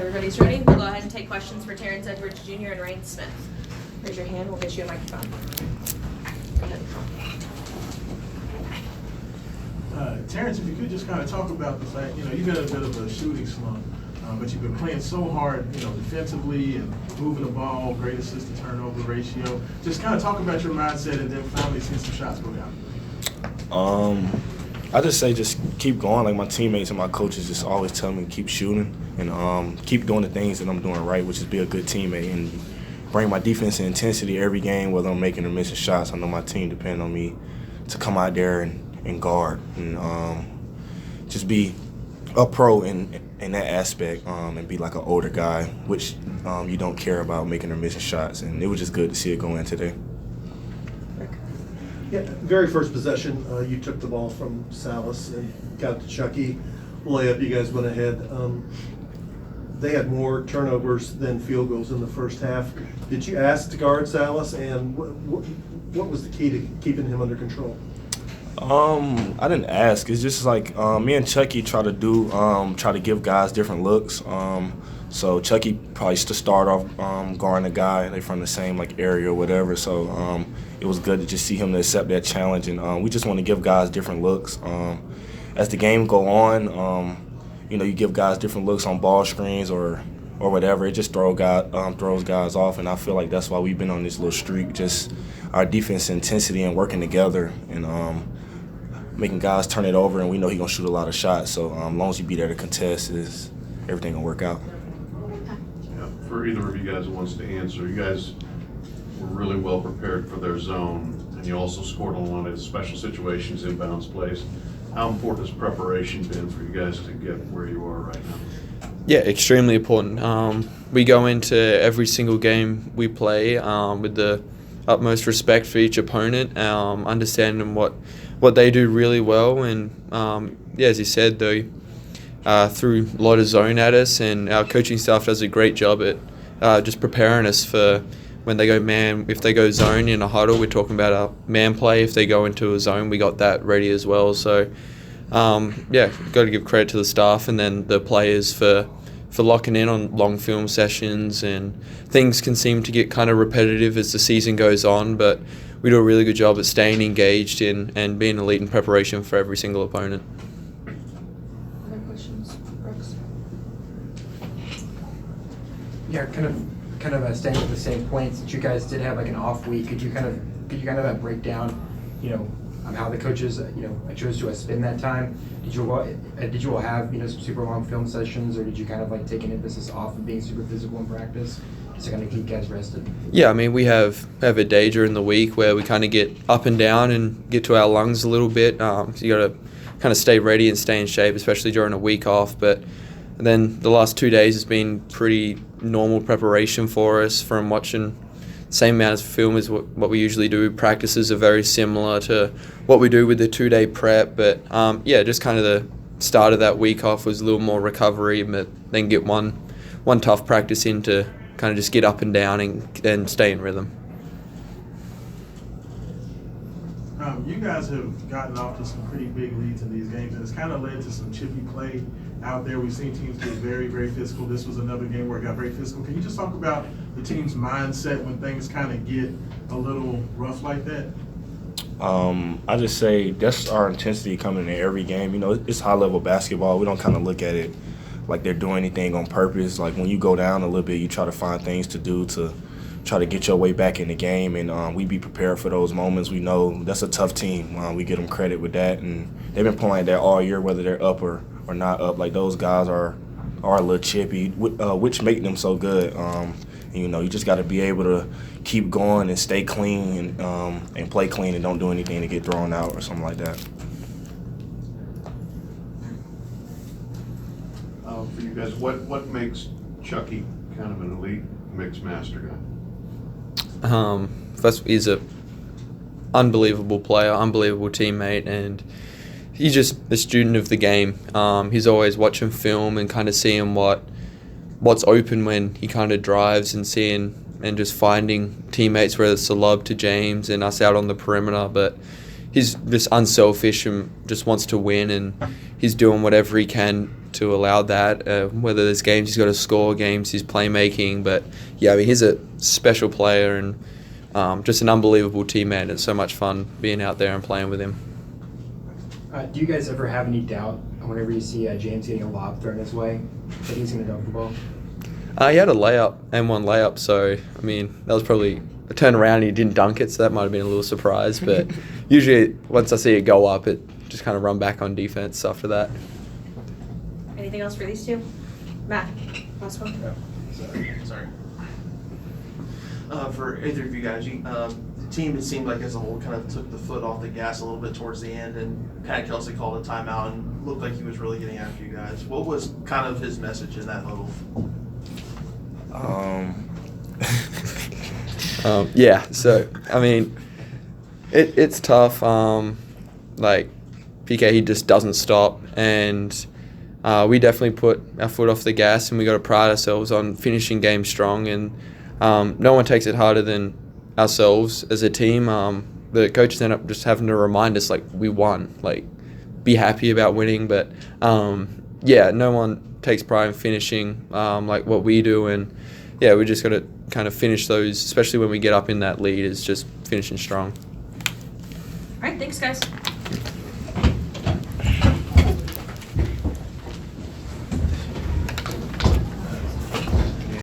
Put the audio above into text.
everybody's ready, we'll go ahead and take questions for Terrence Edwards Jr. and Ryan Smith. Raise your hand, we'll get you a microphone. Go ahead. Terrence, if you could just kind of talk about the fact, you've been a bit of a shooting slump, but you've been playing so hard, defensively and moving the ball, great assist-to-turnover ratio. Just kind of talk about your mindset and then finally seeing some shots go down. I just say just keep going. Like my teammates and my coaches just always tell me to keep shooting and keep doing the things that I'm doing right, which is be a good teammate and bring my defensive intensity every game, whether I'm making or missing shots. I know my team depends on me to come out there and guard and just be a pro in that aspect and be like an older guy, which you don't care about making or missing shots. And it was just good to see it go in today. Yeah, very first possession, you took the ball from Salas and got to Chucky. Layup, you guys went ahead. They had more turnovers than field goals in the first half. Did you ask to guard Salas, and what was the key to keeping him under control? I didn't ask. It's just like me and Chucky try to give guys different looks. So Chucky probably used to start off guarding a guy. They from the same area or whatever. So it was good to just see him to accept that challenge. And we just want to give guys different looks. As the game go on, you give guys different looks on ball screens or whatever. It just throws guys off. And I feel like that's why we've been on this little streak. Just our defense intensity and working together and making guys turn it over. And we know he's gonna shoot a lot of shots. So as long as you be there to contest, everything gonna work out. For either of you guys who wants to answer, you guys were really well prepared for their zone, and you also scored on a lot of special situations, inbounds plays. How important has preparation been for you guys to get where you are right now? Yeah, extremely important. We go into every single game we play with the utmost respect for each opponent, understanding what they do really well, and as you said, though. Threw a lot of zone at us, and our coaching staff does a great job at just preparing us for when they go man. If they go zone in a huddle, we're talking about our man play. If they go into a zone, we got that ready as well. So, got to give credit to the staff and then the players for locking in on long film sessions. And things can seem to get kind of repetitive as the season goes on, but we do a really good job at staying engaged and being elite in preparation for every single opponent. Yeah, kind of staying with the same points that you guys did have an off week. Could you kind of break down, how the coaches chose to spend that time? Did you all have some super long film sessions, or did you kind of take an emphasis off of being super physical in practice just to kind of keep guys rested? Yeah, I mean we have a day during the week where we kind of get up and down and get to our lungs a little bit. So you got to kind of stay ready and stay in shape, especially during a week off. But then the last 2 days has been pretty normal preparation for us from watching the same amount of film as what we usually do. Practices are very similar to what we do with the 2-day prep, but just kind of the start of that week off was a little more recovery, but then get one tough practice in to kind of just get up and down and stay in rhythm. You guys have gotten off to some pretty big leads in these games, and it's kind of led to some chippy play out there. We've seen teams get very, very physical. This was another game where it got very physical. Can you just talk about the team's mindset when things kind of get a little rough like that? I just say that's our intensity coming in every game. It's high-level basketball. We don't kind of look at it like they're doing anything on purpose. Like when you go down a little bit, you try to find things to do to try to get your way back in the game, and we be prepared for those moments. We know that's a tough team. We give them credit with that, and they've been playing that all year, whether they're up or not up. Like those guys are a little chippy, which make them so good. You just got to be able to keep going and stay clean and play clean and don't do anything to get thrown out or something like that. For you guys, what makes Chucky kind of an elite mixed master guy? First, he's a unbelievable player, unbelievable teammate, and he's just a student of the game. He's always watching film and kind of seeing what's open when he kind of drives and seeing and just finding teammates, whether it's the lob to James and us out on the perimeter. But he's just unselfish and just wants to win, and he's doing whatever he can to allow that. Whether there's games he's got to score, games he's playmaking, but yeah, I mean he's a special player and just an unbelievable teammate. It's so much fun being out there and playing with him. Do you guys ever have any doubt whenever you see James getting a lob thrown his way that he's going to dunk the ball? He had a layup and one layup, so I mean that was probably a turnaround and he didn't dunk it, so that might have been a little surprise. But usually once I see it go up, it just kind of run back on defense after that. Anything else for these two? Matt, last one. Sorry. For either of you guys, the team, it seemed like as a whole, kind of took the foot off the gas a little bit towards the end, and Pat Kelsey called a timeout and looked like he was really getting after you guys. What was kind of his message in that huddle? Yeah, so I mean, it's tough. Like PK, he just doesn't stop, and we definitely put our foot off the gas, and we got to pride ourselves on finishing games strong. And no one takes it harder than ourselves as a team. The coaches end up just having to remind us, like, we won, like, be happy about winning. But yeah, no one takes pride in finishing like what we do, and yeah, we just got to kind of finish those, especially when we get up in that lead, is just finishing strong. All right, thanks, guys.